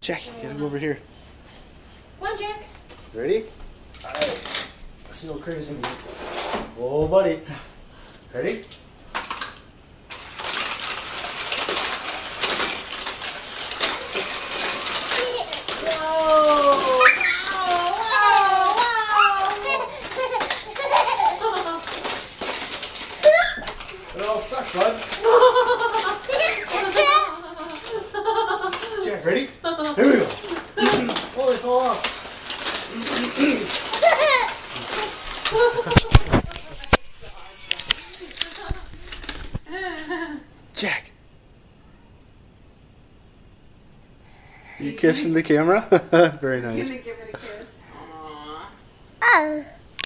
Jack, you gotta go over here. Come on, Jack. Ready? Alright. Let's see what crazy me. Whoa, buddy. Ready? They're all stuck, bud. Jack, ready? Here we go. Oh, they fall off. Jack. You kissing the camera? Very nice. You're gonna give it a kiss. Aww. Oh.